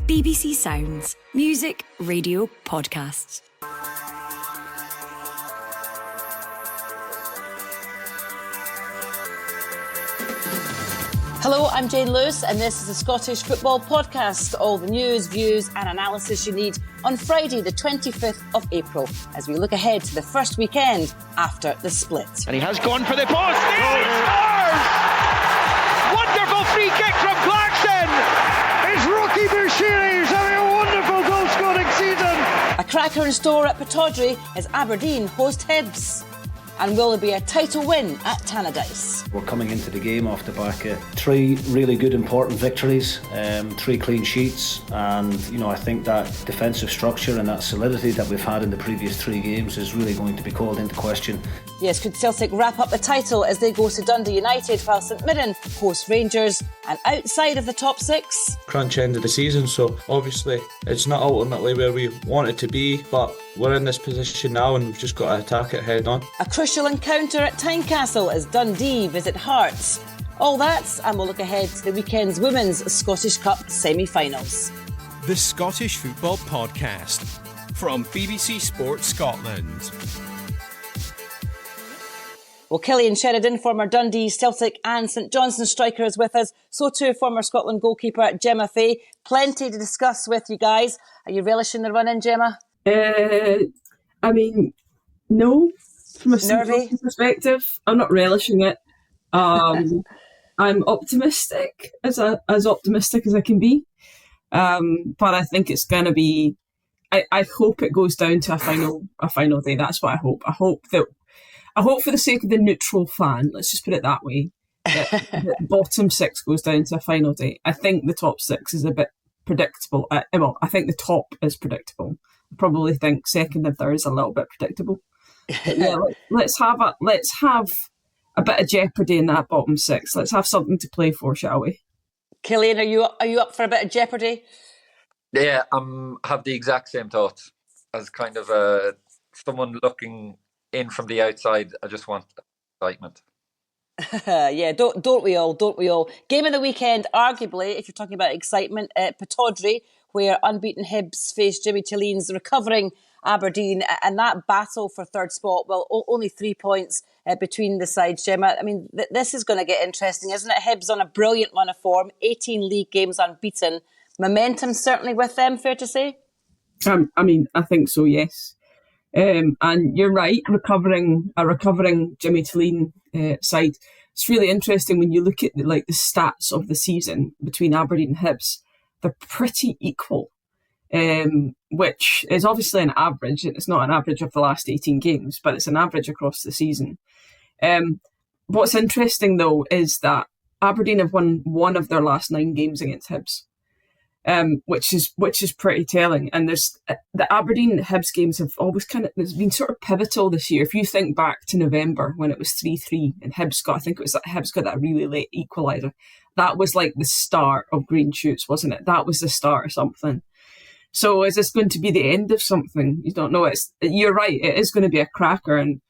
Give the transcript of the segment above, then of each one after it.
BBC Sounds. Music, radio, podcasts. Hello, I'm Jane Lewis, and this is the Scottish Football Podcast. All the news, views and analysis you need on Friday the 25th of April as we look ahead to the first weekend after the split. And he has gone for the post. He scores! Wonderful free kick from Clarkson! It's Rocky Bushiri who's having a wonderful goal-scoring season. A cracker in store at Pittodrie as Aberdeen host Hibs. And will there be a title win at Tannadice? We're coming into the game off the back of 3 really good important victories, 3 clean sheets, and I think that defensive structure and that solidity that we've had in the previous 3 games is really going to be called into question. Yes, could Celtic wrap up the title as they go to Dundee United while St Mirren host Rangers and outside of the top 6? Crunch end of the season, so obviously it's not ultimately where we want it to be, but we're in this position now and we've just got to attack it head on. A crucial encounter at Tynecastle as Dundee visit Hearts. All that, and we'll look ahead to the weekend's Women's Scottish Cup semi-finals. The Scottish Football Podcast from BBC Sport Scotland. Well, Cillian, Sheridan, former Dundee, Celtic and St Johnstone striker, is with us. So too former Scotland goalkeeper Gemma. Plenty to discuss with you guys. Are you relishing the run-in, Gemma? No. From a St Johnstone perspective, I'm not relishing it. I'm optimistic, as optimistic as I can be. But I think it's going to be... I hope it goes down to a final day. That's what I hope. I hope for the sake of the neutral fan, let's just put it that way, that the bottom 6 goes down to a final day. I think the top 6 is a bit predictable. I think the top is predictable. I probably think second and third is a little bit predictable. But yeah, let's have a bit of jeopardy in that bottom 6. Let's have something to play for, shall we? Cillian, are you up for a bit of jeopardy? Yeah, have the exact same thoughts as kind of someone looking in from the outside. I just want excitement. Yeah, don't we all? Game of the weekend, arguably, if you're talking about excitement, at Pittodrie, where unbeaten Hibs face Jimmy Cillian's recovering Aberdeen, and that battle for third spot, well, only 3 points between the sides, Gemma. I mean, this is going to get interesting, isn't it? Hibs on a brilliant run of form, 18 league games unbeaten. Momentum certainly with them, fair to say? I think so, yes. And you're right, a recovering Jimmy Cillian side. It's really interesting when you look at the stats of the season between Aberdeen and Hibs. They're pretty equal, which is obviously an average. It's not an average of the last 18 games, but it's an average across the season. What's interesting, though, is that Aberdeen have won 1 of their last 9 games against Hibs. Which is pretty telling. And there's the Aberdeen Hibs games have always it's been sort of pivotal this year. If you think back to November when it was 3-3 and Hibs got that really late equaliser. That was like the start of green shoots, wasn't it? That was the start of something. So is this going to be the end of something? You don't know. You're right. It is going to be a cracker. And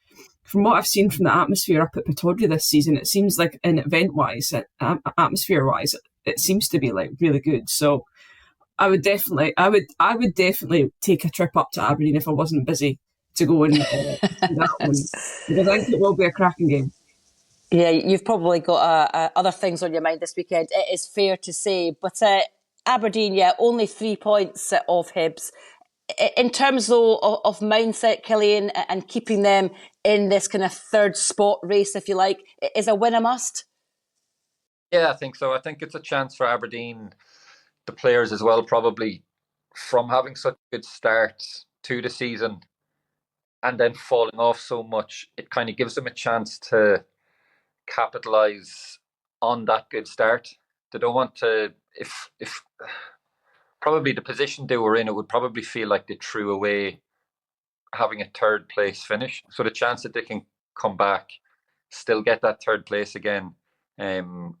from what I've seen from the atmosphere up at Pittodrie this season, it seems like in event-wise, atmosphere-wise, it seems to be like really good. So I would definitely take a trip up to Aberdeen if I wasn't busy to go and do that one, because I think it will be a cracking game. Yeah, you've probably got other things on your mind this weekend. It is fair to say, but Aberdeen, only 3 points of Hibs. In terms though of mindset, Cillian, and keeping them in this kind of third spot race, if you like, is a win a must? Yeah, I think so. I think it's a chance for Aberdeen, the players as well, probably from having such a good start to the season and then falling off so much. It kind of gives them a chance to capitalise on that good start. They don't want to, if probably the position they were in, it would probably feel like they threw away having a third place finish. So the chance that they can come back, still get that third place again,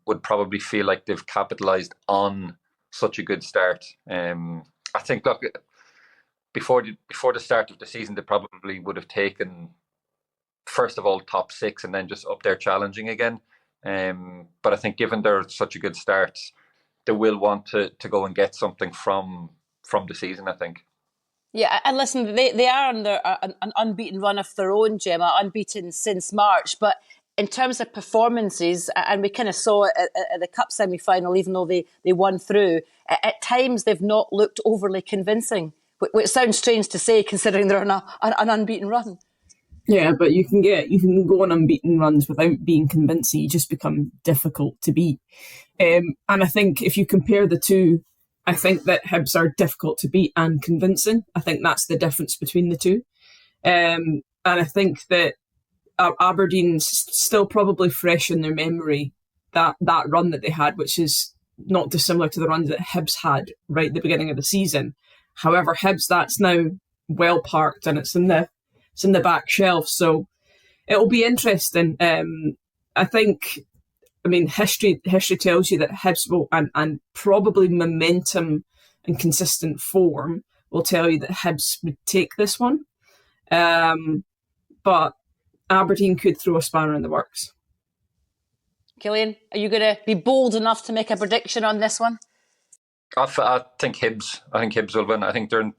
would probably feel like they've capitalised on such a good start. I think, look, before the start of the season, they probably would have taken, first of all, top 6 and then just up there challenging again. But I think given they're such a good start, they will want to go and get something from the season, I think. Yeah, and listen, they are under an unbeaten run of their own, Gemma, unbeaten since March. But in terms of performances, and we kind of saw it at the Cup semi-final, even though they won through, at times they've not looked overly convincing, which sounds strange to say considering they're on an unbeaten run. Yeah, but you can go on unbeaten runs without being convincing. You just become difficult to beat. And I think if you compare the two, I think that Hibs are difficult to beat and convincing. I think that's the difference between the two. And I think that Aberdeen's still probably fresh in their memory, that run that they had, which is not dissimilar to the runs that Hibs had right at the beginning of the season. However, Hibs, that's now well parked and it's in the back shelf. So it'll be interesting. I think, history tells you that Hibs will, and probably momentum and consistent form will tell you that Hibs would take this one. But Aberdeen could throw a spanner in the works. Cillian, are you going to be bold enough to make a prediction on this one? I think Hibs. I think Hibs will win. I think they're,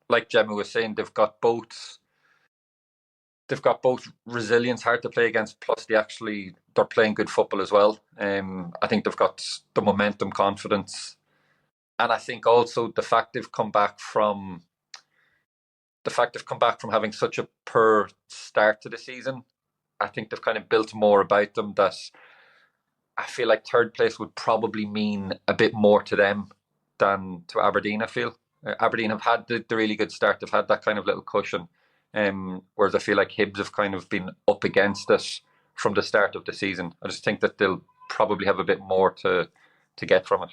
like Gemma was saying, they've got both resilience, hard to play against, plus they're playing good football as well. I think they've got the momentum, confidence, and I think also the fact they've come back from having such a poor start to the season. I think they've kind of built more about them that I feel like third place would probably mean a bit more to them than to Aberdeen. I feel Aberdeen have had the really good start. They've had that kind of little cushion. Whereas I feel like Hibs have kind of been up against it from the start of the season. I just think that they'll probably have a bit more to get from it.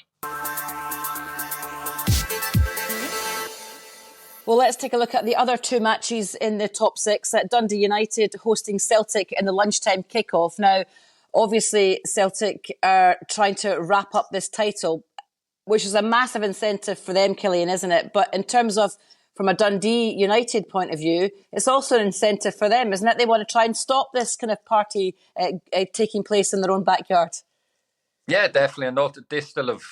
Well, let's take a look at the other two matches in the top six. Dundee United hosting Celtic in the lunchtime kickoff. Now, obviously, Celtic are trying to wrap up this title, which is a massive incentive for them, Cillian, isn't it? But in terms of from a Dundee United point of view, it's also an incentive for them, isn't it? They want to try and stop this kind of party taking place in their own backyard. Yeah, definitely. And they still have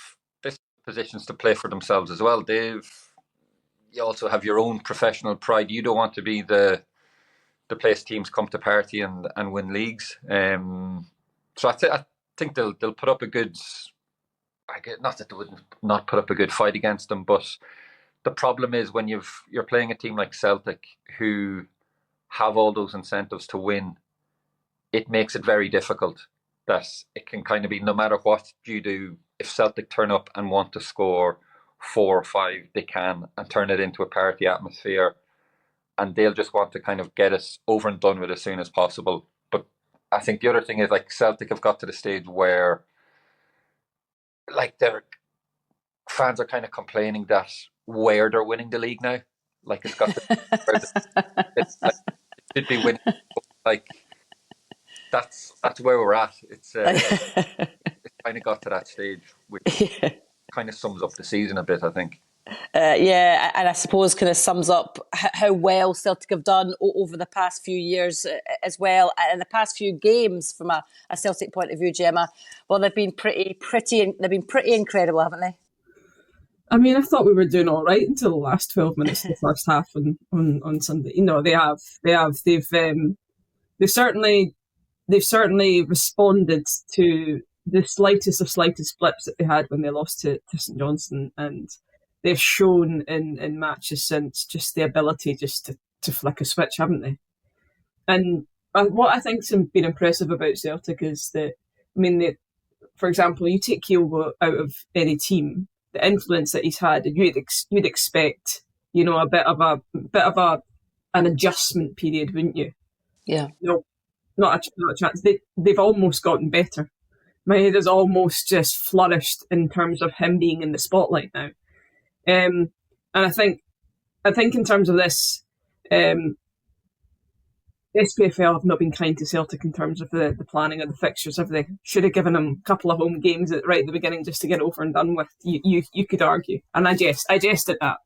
positions to play for themselves as well. You also have your own professional pride. You don't want to be the place teams come to party and win leagues. So I think they'll put up a good. Not that they would not put up a good fight against them, but the problem is when you're playing a team like Celtic who have all those incentives to win, it makes it very difficult. That it can kind of be no matter what you do, if Celtic turn up and want to score 4 or 5, they can, and turn it into a party atmosphere, and they'll just want to kind of get it over and done with as soon as possible. But I think the other thing is, like, Celtic have got to the stage where, like, their fans are kind of complaining that where they're winning the league now, like, it's got to it's like, it should be winning. Like, that's where we're at. It's kind of got to that stage, which kind of sums up the season a bit, I think. Yeah, and I suppose kind of sums up how well Celtic have done over the past few years as well, and the past few games from a Celtic point of view, Gemma. Well, they've been pretty incredible, haven't they? I mean, I thought we were doing all right until the last 12 minutes of the first half on Sunday. You know, they've certainly responded to the slightest of blips that they had when they lost to St Johnstone, and they've shown in matches since just the ability just to flick a switch, haven't they? And what I think's been impressive about Celtic is that, I mean, for example, you take Kyogo out of any team, the influence that he's had, and you'd expect, you know, a bit of an adjustment period, wouldn't you? Yeah. No, not a chance. They've almost gotten better. My head has almost just flourished in terms of him being in the spotlight now. And I think in terms of this, SPFL have not been kind to Celtic in terms of the planning of the fixtures, have they? Should have given them a couple of home games right at the beginning just to get it over and done with. You could argue, and I jest at that.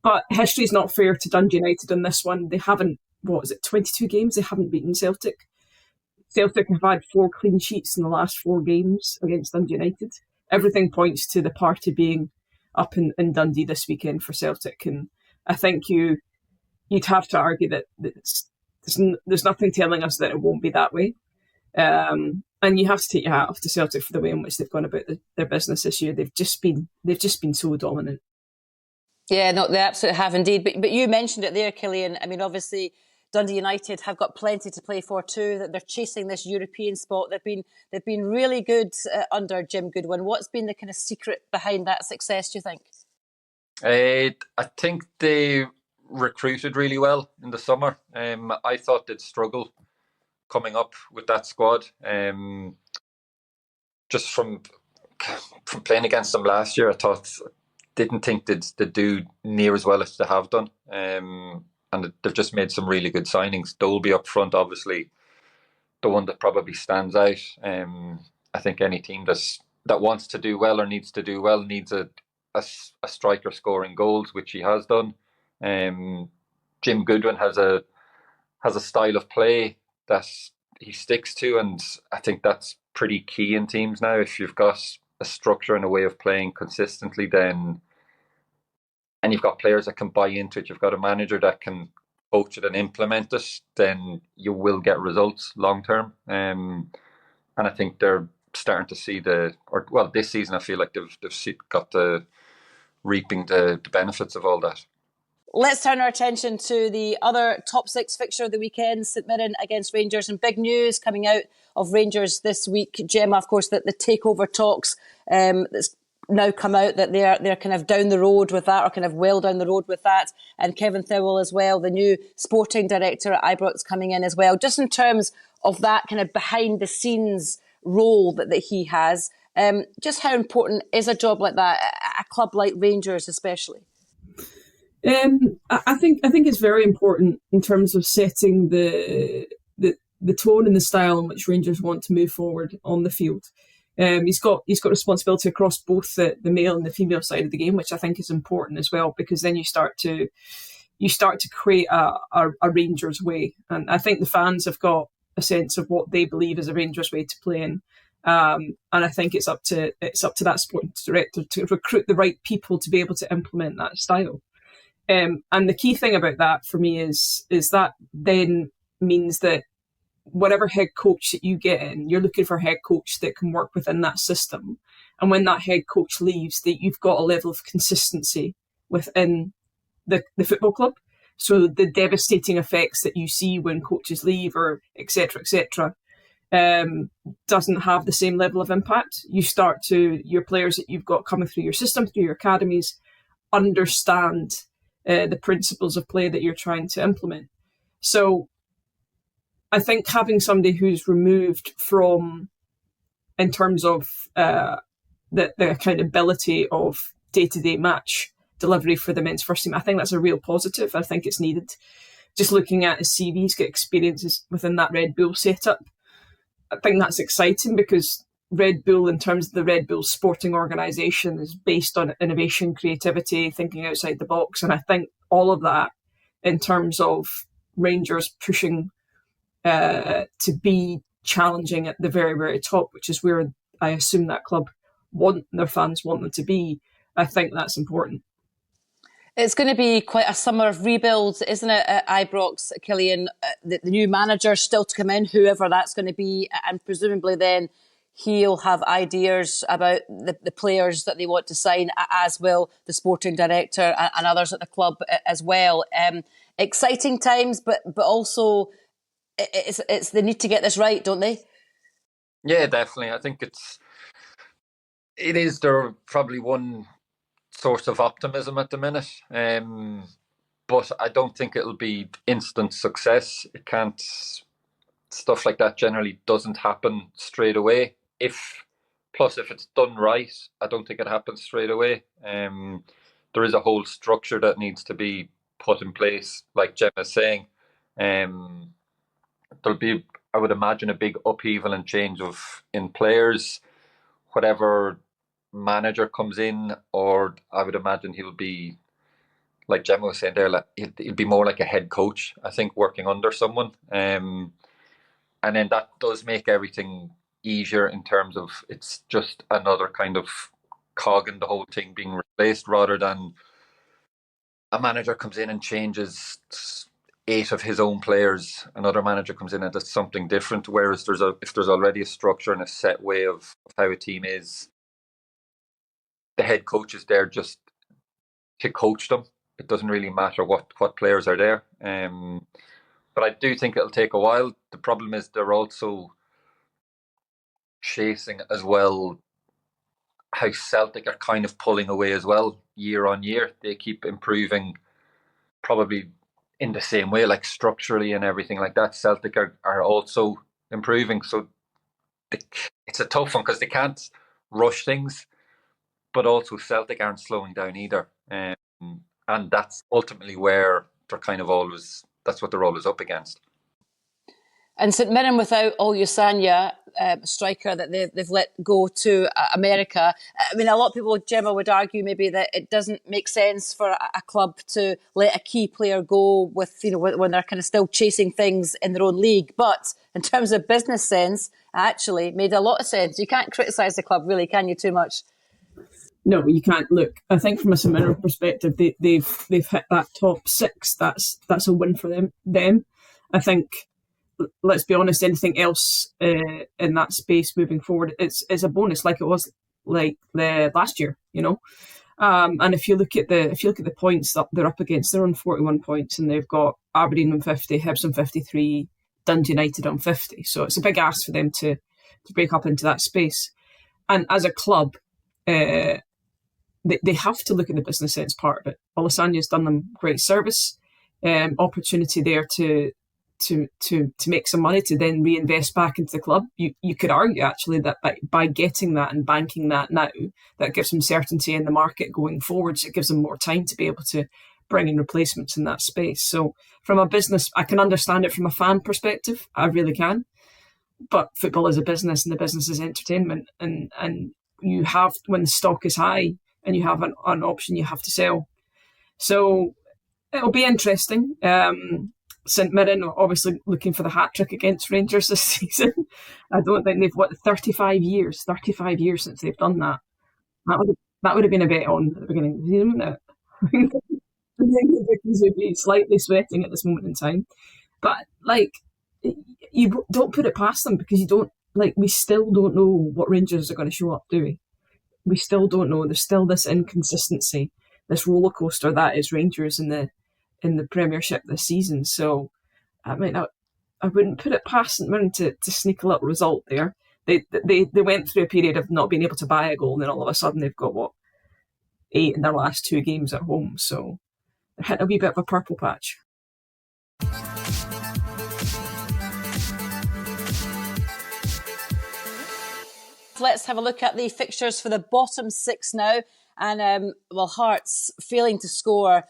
But history's not fair to Dundee United in this one. They haven't, 22 games? They haven't beaten Celtic. Celtic have had 4 clean sheets in the last 4 games against Dundee United. everything points to the party being up in Dundee this weekend for Celtic, and I think you'd have to argue that there's nothing telling us that it won't be that way. And you have to take your hat off to Celtic for the way in which they've gone about their business this year. They've just been so dominant. Yeah, no, they absolutely have indeed. But you mentioned it there, Cillian. I mean, obviously, Dundee United have got plenty to play for too. That they're chasing this European spot. They've been really good under Jim Goodwin. What's been the kind of secret behind that success, do you think? I think they recruited really well in the summer. I thought they'd struggle coming up with that squad. Just from playing against them last year, didn't think they'd do near as well as they have done. And they've just made some really good signings. Dolby up front, obviously, the one that probably stands out. I think any team that wants to do well or needs to do well needs a striker scoring goals, which he has done. Jim Goodwin has a style of play that he sticks to, and I think that's pretty key in teams now. If you've got a structure and a way of playing consistently, then and you've got players that can buy into it, you've got a manager that can coach it and implement it, then you will get results long term. And I think they're starting to see this season I feel like they've got the reaping the benefits of all that. Let's turn our attention to the other top six fixture of the weekend, St Mirren against Rangers. And big news coming out of Rangers this week, Gemma, of course, that the takeover talks that's now come out that they're kind of down the road with that, or kind of well down the road with that. And Kevin Thewell as well, the new sporting director at Ibrox, coming in as well. Just in terms of that kind of behind the scenes role that he has, just how important is a job like that, a club like Rangers especially? I think it's very important in terms of setting the tone and the style in which Rangers want to move forward on the field. He's got responsibility across both the male and the female side of the game, which I think is important as well, because then you start to create a Rangers way, and I think the fans have got a sense of what they believe is a Rangers way to play in. And I think it's up to that sporting director to recruit the right people to be able to implement that style. And the key thing about that for me is that then means that whatever head coach that you get in, you're looking for a head coach that can work within that system. And when that head coach leaves, that you've got a level of consistency within the football club. So the devastating effects that you see when coaches leave, or et cetera, doesn't have the same level of impact. Your players that you've got coming through your system, through your academies, understand the principles of play that you're trying to implement. So I think having somebody who's removed from, in terms of the accountability of day-to-day match delivery for the men's first team, I think that's a real positive. I think it's needed. Just looking at his CV, he's got experiences within that Red Bull setup. I think that's exciting because Red Bull, in terms of the Red Bull sporting organisation, is based on innovation, creativity, thinking outside the box. And I think all of that, in terms of Rangers pushing to be challenging at the very, very top, which is where I assume that club their fans want them to be, I think that's important. It's going to be quite a summer of rebuilds, isn't it, at Ibrox, Cillian? The new manager still to come in, whoever that's going to be, and presumably then he'll have ideas about the players that they want to sign, as will the sporting director and others at the club as well. Exciting times, but also it's they need to get this right, don't they? Yeah, definitely. I think it is their probably one source of optimism at the minute. But I don't think it'll be instant success. It can't. Stuff like that generally doesn't happen straight away. If it's done right, I don't think it happens straight away. There is a whole structure that needs to be put in place, like Gemma is saying. There'll be, I would imagine, a big upheaval and change in players. Whatever manager comes in, or I would imagine he'll be, like Gemma was saying there, he'll be more like a head coach, I think, working under someone. And then that does make everything easier in terms of it's just another kind of cog in the whole thing being replaced, rather than a manager comes in and changes 8 of his own players, another manager comes in and does something different. Whereas if there's already a structure and a set way of how a team is, the head coach is there just to coach them. It doesn't really matter what players are there. But I do think it'll take a while. The problem is they're also chasing as well how Celtic are kind of pulling away as well year on year. They keep improving probably in the same way, like structurally and everything like that. Celtic are also improving. So it's a tough one because they can't rush things, but also Celtic aren't slowing down either. And that's ultimately where they're kind of always, that's what they're always up against. And St Mirren without Olusanya, striker that they've let go to America. I mean, a lot of people, Gemma, would argue maybe that it doesn't make sense for a club to let a key player go with, when they're kind of still chasing things in their own league. But in terms of business sense, actually made a lot of sense. You can't criticise the club, really, can you, too much? No, you can't. Look, I think from a St Mirren perspective, they've hit that top 6. That's a win for them. I think, let's be honest, anything else in that space moving forward is a bonus, like it was like the last year, And if you look at the points that they're up against, they're on 41 points, and they've got Aberdeen on 50, Hibs on 53, Dundee United on 50. So it's a big ask for them to break up into that space. And as a club, they have to look at the business sense part of it. Olasanya's done them great service, opportunity there to make some money to then reinvest back into the club. You could argue actually that by getting that and banking that now, that gives them certainty in the market going forwards. It gives them more time to be able to bring in replacements in that space. So from a business, I can understand it. From a fan perspective, I really can. But football is a business, and the business is entertainment. And you have, when the stock is high and you have an option, you have to sell. So it'll be interesting. St Mirren are obviously looking for the hat-trick against Rangers this season. I don't think they've, 35 years since they've done that. That would have been a bet on at the beginning, wouldn't it? I think the bookies would be slightly sweating at this moment in time. But, you don't put it past them, because you don't, we still don't know what Rangers are going to show up, do we? We still don't know. There's still this inconsistency, this roller coaster that is Rangers in the Premiership this season. So I wouldn't put it past St Mirren to sneak a little result there. They went through a period of not being able to buy a goal, and then all of a sudden they've got 8 in their last 2 games at home. So they're hitting a wee bit of a purple patch. Let's have a look at the fixtures for the bottom 6 now. And Hearts failing to score.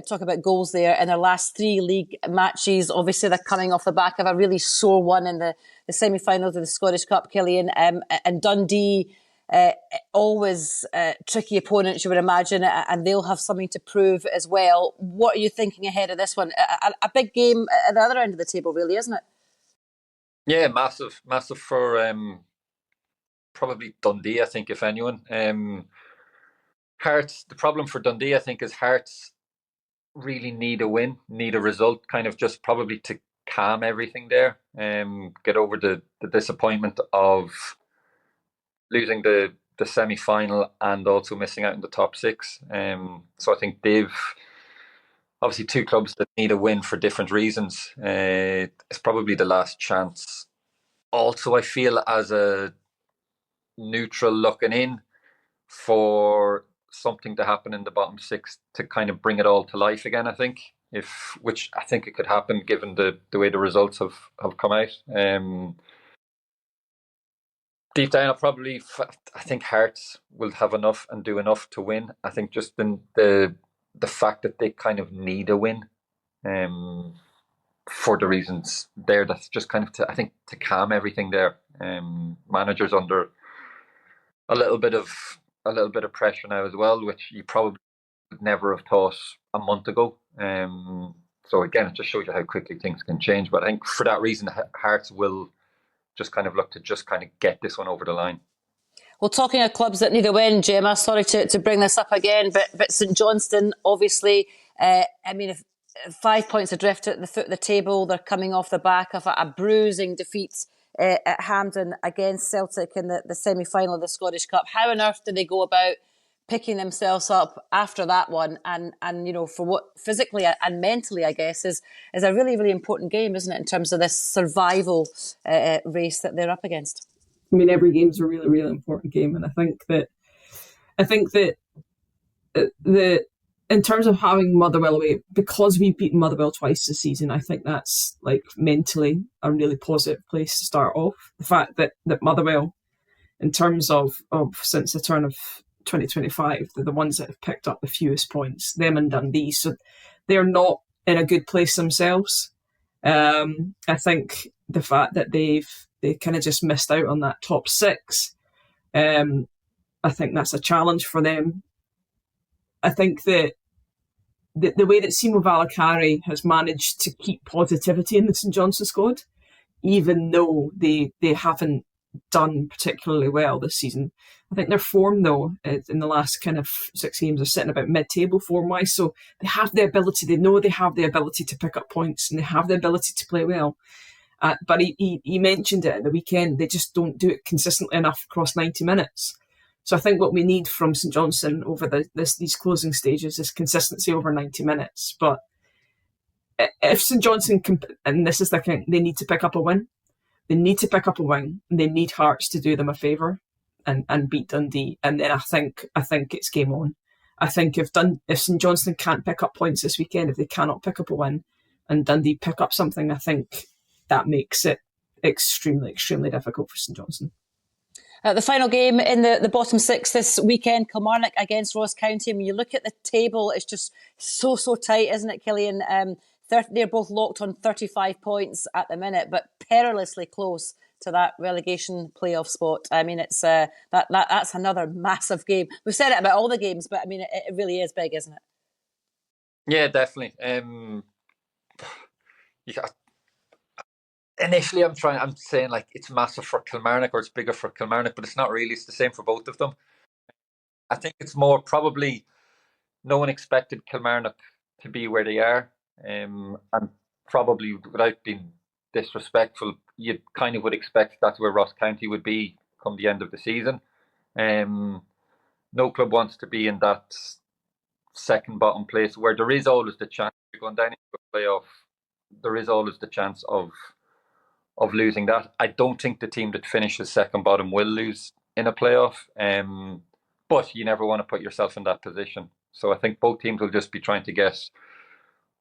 Talk about goals there in their last 3 league matches. Obviously, they're coming off the back of a really sore one in the semi-finals of the Scottish Cup, Cillian. And Dundee, always tricky opponents, you would imagine, and they'll have something to prove as well. What are you thinking ahead of this one? A big game at the other end of the table, really, isn't it? Yeah, massive for probably Dundee, I think, if anyone. Hearts, the problem for Dundee, I think, is Hearts really need a win, need a result, kind of just probably to calm everything there, get over the disappointment of losing the semi-final and also missing out in the top 6. So I think they've obviously 2 clubs that need a win for different reasons. It's probably the last chance. Also, I feel as a neutral looking in, for something to happen in the bottom 6 to kind of bring it all to life again, I think. Which I think it could happen given the way the results have come out. Deep down, I think Hearts will have enough and do enough to win. I think just the fact that they kind of need a win, for the reasons there, that's just kind of to calm everything there. Managers under a little bit of pressure now as well, which you probably would never have thought a month ago. So again, it just shows you how quickly things can change. But I think for that reason, Hearts will just kind of look to just kind of get this one over the line. Well, talking of clubs that need a win, Gemma, sorry to bring this up again, but St Johnstone, obviously, if 5 points adrift at the foot of the table, they're coming off the back of a bruising defeat at Hampden against Celtic in the semi-final of the Scottish Cup. How on earth do they go about picking themselves up after that one? And for what physically and mentally, I guess, is a really, really important game, isn't it, in terms of this survival race that they're up against? I mean, every game's a really, really important game, and I think that in terms of having Motherwell away, because we've beaten Motherwell twice this season, I think that's mentally a really positive place to start off. The fact that Motherwell, in terms of since the turn of 2025, they're the ones that have picked up the fewest points, them and Dundee, so they're not in a good place themselves. I think the fact that they kind of just missed out on that top six, I think that's a challenge for them. I think that the way that Simo Valakari has managed to keep positivity in the St Johnstone squad, even though they haven't done particularly well this season. I think their form, though, in the last kind of 6 games are sitting about mid-table form-wise, so they have the ability, they know they have the ability to pick up points and they have the ability to play well. But he mentioned it at the weekend, they just don't do it consistently enough across 90 minutes. So I think what we need from St Johnstone over these closing stages is consistency over 90 minutes. But if St Johnstone can, and this is the thing, they need to pick up a win. They need to pick up a win. And they need Hearts to do them a favour and beat Dundee. And then I think it's game on. I think if St Johnstone can't pick up points this weekend, if they cannot pick up a win, and Dundee pick up something, I think that makes it extremely, extremely difficult for St Johnstone. The final game in the bottom six this weekend, Kilmarnock against Ross County. And when you look at the table, it's just so tight, isn't it, Cillian? They're both locked on 35 points at the minute, but perilously close to that relegation playoff spot. I mean, it's that's another massive game. We've said it about all the games, but I mean, it really is big, isn't it? Yeah, definitely. Initially, I'm saying it's massive for Kilmarnock or it's bigger for Kilmarnock, but it's not really. It's the same for both of them. I think it's more probably no one expected Kilmarnock to be where they are, and probably without being disrespectful, you kind of would expect that's where Ross County would be come the end of the season. No club wants to be in that second bottom place where there is always the chance of going down into a playoff. There is always the chance of losing that. I don't think the team that finishes second bottom will lose in a playoff, but you never want to put yourself in that position. So I think both teams will just be trying to get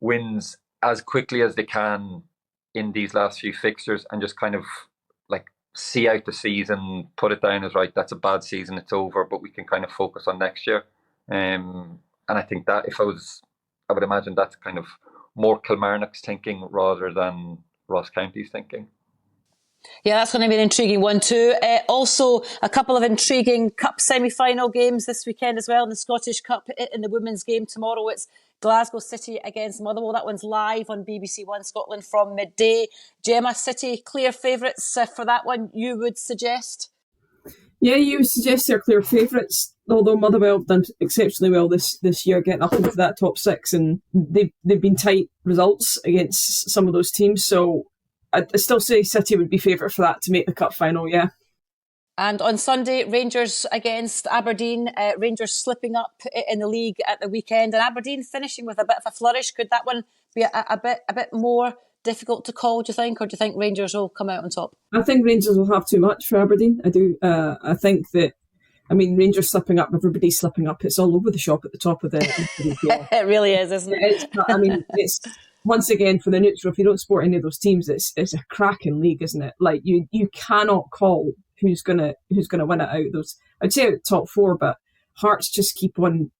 wins as quickly as they can in these last few fixtures and just kind of see out the season, put it down as right, that's a bad season, it's over, but we can kind of focus on next year. And I think that I would imagine that's kind of more Kilmarnock's thinking rather than Ross County's thinking. Yeah, that's going to be an intriguing one too. Also, a couple of intriguing Cup semi-final games this weekend as well. In the Scottish Cup, in the women's game tomorrow, it's Glasgow City against Motherwell. That one's live on BBC One Scotland from midday. Gemma, City, clear favourites for that one, you would suggest? Yeah, you would suggest they're clear favourites, although Motherwell have done exceptionally well this year, getting up into that top six, and they've been tight results against some of those teams, so I still say City would be favourite for that to make the cup final, yeah. And on Sunday, Rangers against Aberdeen. Rangers slipping up in the league at the weekend, and Aberdeen finishing with a bit of a flourish. Could that one be a bit more difficult to call, do you think, or do you think Rangers will come out on top? I think Rangers will have too much for Aberdeen. I do. I think that, Rangers slipping up, everybody's slipping up. It's all over the shop at the top of the It really is, isn't it? It's once again, for the neutral, if you don't support any of those teams, it's a cracking league, isn't it? You cannot call who's gonna win it out of those. I'd say out top four, but Hearts just keep on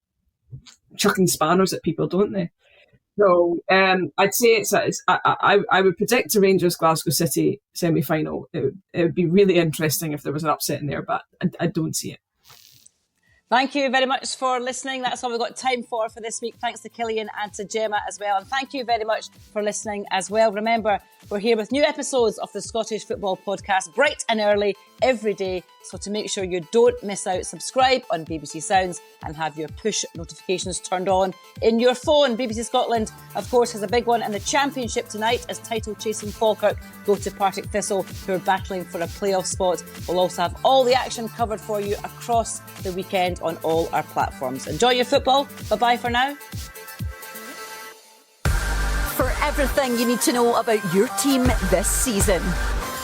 chucking spanners at people, don't they? So I'd say I would predict a Rangers Glasgow City semi-final. It would be really interesting if there was an upset in there, but I don't see it. Thank you very much for listening. That's all we've got time for this week. Thanks to Cillian and to Gemma as well. And thank you very much for listening as well. Remember, we're here with new episodes of the Scottish Football Podcast, bright and early every day. So to make sure you don't miss out, subscribe on BBC Sounds and have your push notifications turned on in your phone. BBC Scotland, of course, has a big one in the Championship tonight as title-chasing Falkirk go to Partick Thistle, who are battling for a playoff spot. We'll also have all the action covered for you across the weekend on all our platforms. Enjoy your football. Bye-bye for now. For everything you need to know about your team this season,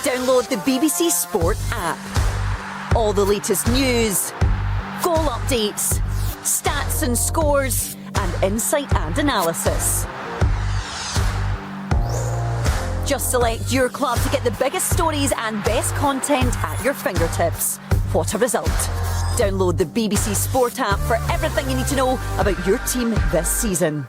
download the BBC Sport app. All the latest news, goal updates, stats and scores, and insight and analysis. Just select your club to get the biggest stories and best content at your fingertips. What a result. Download the BBC Sport app for everything you need to know about your team this season.